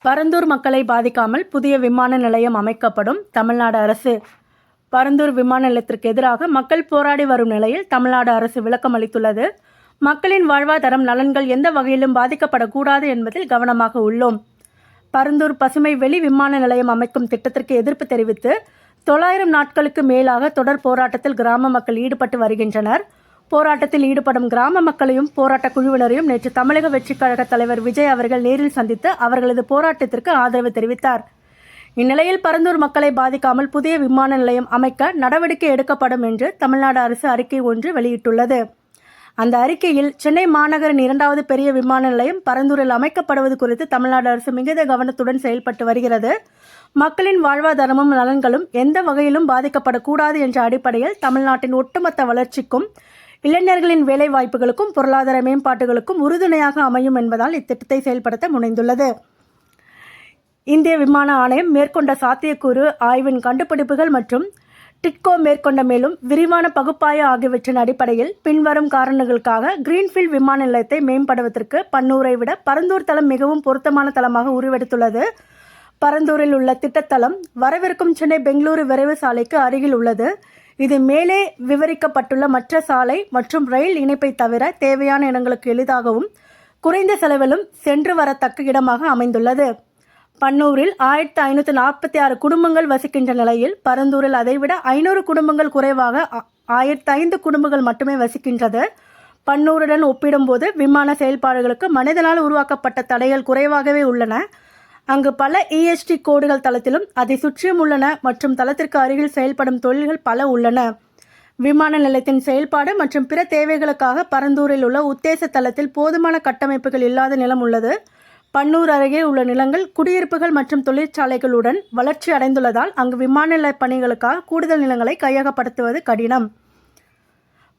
பரந்தூர் மக்களை பாதிக்காமல் புதிய விமான நிலையம் அமைக்கப்படும். தமிழ்நாடு அரசு. பரந்தூர் விமான நிலையத்திற்கு எதிராக மக்கள் போராடி வரும் நிலையில் தமிழ்நாடு அரசு விளக்கம் அளித்துள்ளது. மக்களின் வாழ்வாதாரம் நலன்கள் எந்த வகையிலும் பாதிக்கப்படக்கூடாது என்பதில் கவனமாக உள்ளோம். பரந்தூர் பசுமை வெளி விமான நிலையம் அமைக்கும் திட்டத்திற்கு எதிர்ப்பு தெரிவித்து 900 நாட்களுக்கு மேலாக தொடர் போராட்டத்தில் கிராம மக்கள் ஈடுபட்டு வருகின்றனர். போராட்டத்தில் ஈடுபடும் கிராம மக்களையும் போராட்ட குழுவினரையும் நேற்று தமிழக வெற்றிக் கழக தலைவர் விஜய் அவர்கள் நேரில் சந்தித்து அவர்களது போராட்டத்திற்கு ஆதரவு தெரிவித்தார். இந்நிலையில் பரந்தூர் மக்களை பாதிக்காமல் புதிய விமான நிலையம் அமைக்க நடவடிக்கை எடுக்கப்படும் என்று தமிழ்நாடு அரசு அறிக்கை ஒன்று வெளியிட்டுள்ளது. அந்த அறிக்கையில் சென்னை மாநகரின் 2வது பெரிய விமான நிலையம் பரந்தூரில் அமைக்கப்படுவது குறித்து தமிழ்நாடு அரசு மிகுந்த கவனத்துடன் செயல்பட்டு வருகிறது. மக்களின் வாழ்வாதாரமும் நலன்களும் எந்த வகையிலும் பாதிக்கப்படக்கூடாது என்ற அடிப்படையில் தமிழ்நாட்டின் ஒட்டுமொத்த வளர்ச்சிக்கும் இளைஞர்களின் வேலை வாய்ப்புகளுக்கும் பொருளாதார மேம்பாட்டுகளுக்கும் உறுதுணையாக அமையும் என்பதால் இத்திட்டத்தை செயல்படுத்த முனைந்துள்ளது. இந்திய விமான ஆணையம் மேற்கொண்ட சாத்தியக்கூறு ஆய்வின் கண்டுபிடிப்புகள் மற்றும் டிட்கோ மேற்கொண்ட மேலும் விரிவான பகுப்பாய்வு ஆகியவற்றின் அடிப்படையில் பின்வரும் காரணங்களுக்காக கிரீன்ஃபீல்ட் விமான நிலையத்தை மேம்படுவதற்கு பன்னூரை விட பரந்தூர் தளம் மிகவும் பொருத்தமான தளமாக உருவெடுத்துள்ளது. பரந்தூரில் உள்ள திட்டத்தளம் வரவிருக்கும் சென்னை பெங்களூரு விரைவு சாலைக்கு அருகில் உள்ளது. இது மேலே விவரிக்கப்பட்டுள்ள மற்ற சாலை மற்றும் ரயில் இணைப்பை தவிர தேவையான இடங்களுக்கு எளிதாகவும் குறைந்த செலவிலும் சென்று வரத்தக்க இடமாக அமைந்துள்ளது. பன்னூரில் 1546 குடும்பங்கள் வசிக்கின்ற நிலையில் பரந்தூரில் அதைவிட 500 குடும்பங்கள் குறைவாக 1005 குடும்பங்கள் மட்டுமே வசிக்கின்றது. பன்னூருடன் ஒப்பிடும்போது விமான செயல்பாடுகளுக்கு மனிதனால் உருவாக்கப்பட்ட தடைகள் குறைவாகவே உள்ளன. அங்கு பல EST கோடுகள் தளத்திலும் அதை சுற்றியும் உள்ளன மற்றும் தளத்திற்கு அருகில் செயல்படும் தொழில்கள் பல உள்ளன. விமான நிலையத்தின் செயல்பாடு மற்றும் பிற தேவைகளுக்காக பரந்தூரில் உள்ள உத்தேச தளத்தில் போதுமான கட்டமைப்புகள் இல்லாத நிலம் உள்ளது. பன்னூர் அருகே உள்ள நிலங்கள் குடியிருப்புகள் மற்றும் தொழிற்சாலைகளுடன் வளர்ச்சி அடைந்துள்ளதால் அங்கு விமான நிலைய பணிகளுக்காக கூடுதல் நிலங்களை கையகப்படுத்துவது கடினம்.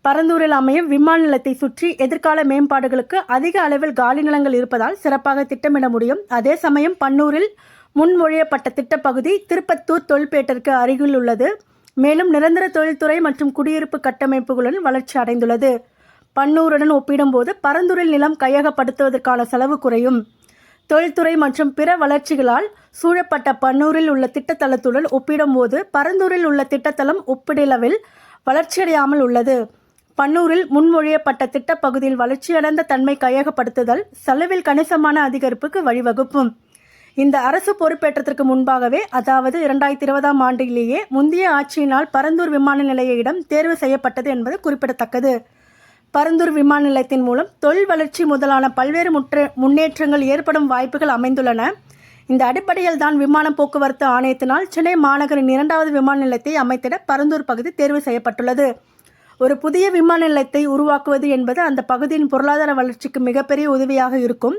பரந்தூரில் அமையும் விமான நிலையத்தை சுற்றி எதிர்கால மேம்பாடுகளுக்கு அதிக அளவில் காலி நிலங்கள் இருப்பதால் சிறப்பாக திட்டமிட முடியும். அதே சமயம் பன்னூரில் முன்மொழியப்பட்ட திட்டப்பகுதி திருப்பத்தூர் தொழிற்பேட்டிற்கு அருகில் உள்ளது. மேலும் நிரந்தர தொழில்துறை மற்றும் குடியிருப்பு கட்டமைப்புகளுடன் வளர்ச்சி அடைந்துள்ளது. பன்னூருடன் ஒப்பிடும்போது பரந்தூரில் நிலம் கையகப்படுத்துவதற்கான செலவு குறையும். தொழில்துறை மற்றும் பிற வளர்ச்சிகளால் சூழப்பட்ட பன்னூரில் உள்ள திட்டத்தளத்துடன் ஒப்பிடும்போது பரந்தூரில் உள்ள திட்டத்தளம் ஒப்பிடளவில் வளர்ச்சியடையாமல் உள்ளது. பன்னூரில் முன்மொழியப்பட்ட திட்டப்பகுதியில் வளர்ச்சியடைந்த தன்மை கையகப்படுத்துதல் செலவில் கணிசமான அதிகரிப்புக்கு வழிவகுக்கும். இந்த அரசு பொறுப்பேற்றத்திற்கு முன்பாகவே, அதாவது 2020ஆம் ஆண்டிலேயே முந்தைய ஆட்சியினால் பரந்தூர் விமான நிலைய இடம் தேர்வு செய்யப்பட்டது என்பது குறிப்பிடத்தக்கது. பரந்தூர் விமான நிலையத்தின் மூலம் தொழில் வளர்ச்சி முதலான பல்வேறு முன்னேற்றங்கள் ஏற்படும் வாய்ப்புகள் அமைந்துள்ளன. இந்த அடிப்படையில் தான் விமான போக்குவரத்து ஆணையத்தினால் சென்னை மாநகரின் 2வது விமான நிலையத்தை அமைத்திட பரந்தூர் பகுதி தேர்வு செய்யப்பட்டுள்ளது. ஒரு புதிய விமான நிலையத்தை உருவாக்குவது என்பது அந்த பகுதியின் பொருளாதார வளர்ச்சிக்கு மிகப்பெரிய உதவியாக இருக்கும்.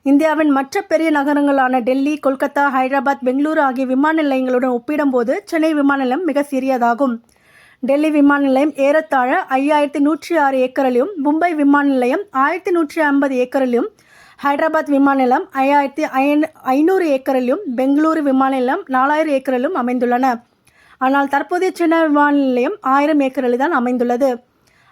இந்தியாவின் மற்ற பெரிய நகரங்களான டெல்லி, கொல்கத்தா, ஹைதராபாத், பெங்களூரு ஆகிய விமான நிலையங்களுடன் ஒப்பிடும்போது சென்னை விமான நிலையம் மிக சிறியதாகும். டெல்லி விமான நிலையம் ஏறத்தாழ 5106 ஏக்கரிலும், மும்பை விமான நிலையம் 1150 ஏக்கரிலும், ஹைதராபாத் விமான நிலையம் 5500 ஏக்கரிலும், பெங்களூரு விமான நிலையம் 4000 ஏக்கரிலும் அமைந்துள்ளன. ஆனால் தற்போதைய சென்னை விமான நிலையம் 1000 ஏக்கரில் தான் அமைந்துள்ளது.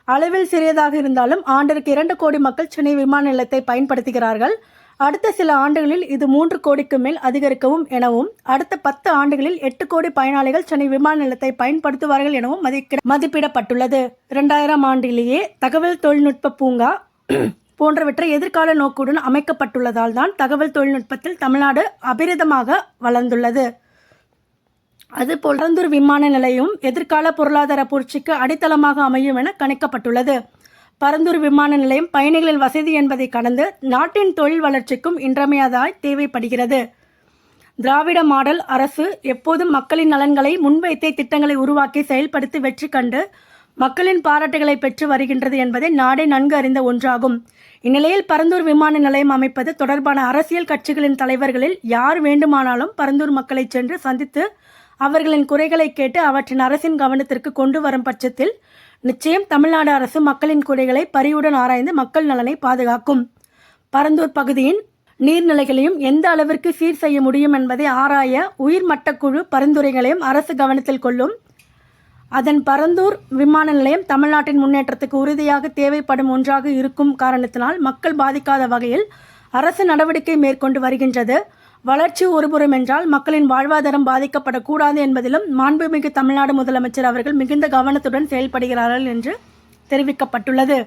அளவில் சிறியதாக இருந்தாலும் ஆண்டிற்கு 2 கோடி மக்கள் சென்னை விமான நிலையத்தை பயன்படுத்துகிறார்கள். அடுத்த சில ஆண்டுகளில் இது 3 கோடிக்கு மேல் அதிகரிக்கவும் எனவும், அடுத்த 10 ஆண்டுகளில் 8 கோடி பயனாளிகள் சென்னை விமான நிலையத்தை பயன்படுத்துவார்கள் எனவும் மதிப்பிடப்பட்டுள்ளது. 2000ஆம் ஆண்டிலேயே தகவல் தொழில்நுட்ப பூங்கா போன்றவற்றை எதிர்கால நோக்குடன் அமைக்கப்பட்டுள்ளதால் தான் தகவல் தொழில்நுட்பத்தில் தமிழ்நாடு அபிரிதமாக வளர்ந்துள்ளது. அதுபோல் பரந்தூர் விமான நிலையம் எதிர்கால பொருளாதார புரட்சிக்கு அடித்தளமாக அமையும் என கணிக்கப்பட்டுள்ளது. பரந்தூர் விமான நிலையம் பயணிகளின் வசதி என்பதை கடந்து நாட்டின் தொழில் வளர்ச்சிக்கும் இன்றியமையாததாய் தேவைப்படுகிறது. திராவிட மாடல் அரசு எப்போதும் மக்களின் நலன்களை முன்வைத்தே திட்டங்களை உருவாக்கி செயல்படுத்தி வெற்றி கண்டு மக்களின் பாராட்டுகளை பெற்று வருகின்றது என்பதை நாடே நன்கு அறிந்த ஒன்றாகும். இந்நிலையில் பரந்தூர் விமான நிலையம் அமைப்பது தொடர்பான அரசியல் கட்சிகளின் தலைவர்களில் யார் வேண்டுமானாலும் பரந்தூர் மக்களை சென்று சந்தித்து அவர்களின் குறைகளை கேட்டு அவற்றின் அரசின் கவனத்திற்கு கொண்டு வரும் பட்சத்தில் நிச்சயம் தமிழ்நாடு அரசு மக்களின் குறைகளை பரிவுடன் ஆராய்ந்து மக்கள் நலனை பாதுகாக்கும். பரந்தூர் பகுதியின் நீர்நிலைகளையும் எந்த அளவிற்கு சீர் செய்ய முடியும் என்பதை ஆராய உயர்மட்டக்குழு பரிந்துரைகளையும் அரசு கவனத்தில் கொள்ளும். அதன் பரந்தூர் விமான நிலையம் தமிழ்நாட்டின் முன்னேற்றத்துக்கு உறுதியாக தேவைப்படும் ஒன்றாக இருக்கும் காரணத்தினால் மக்கள் பாதிக்காத வகையில் அரசு நடவடிக்கை மேற்கொண்டு வருகின்றது. வளர்ச்சி ஒருபுறம் என்றால் மக்களின் வாழ்வாதாரம் பாதிக்கப்படக்கூடாது என்பதிலும் மாண்புமிகு தமிழ்நாடு முதலமைச்சர் அவர்கள் மிகுந்த கவனத்துடன் செயல்படுகிறார்கள் என்று தெரிவிக்கப்பட்டுள்ளது.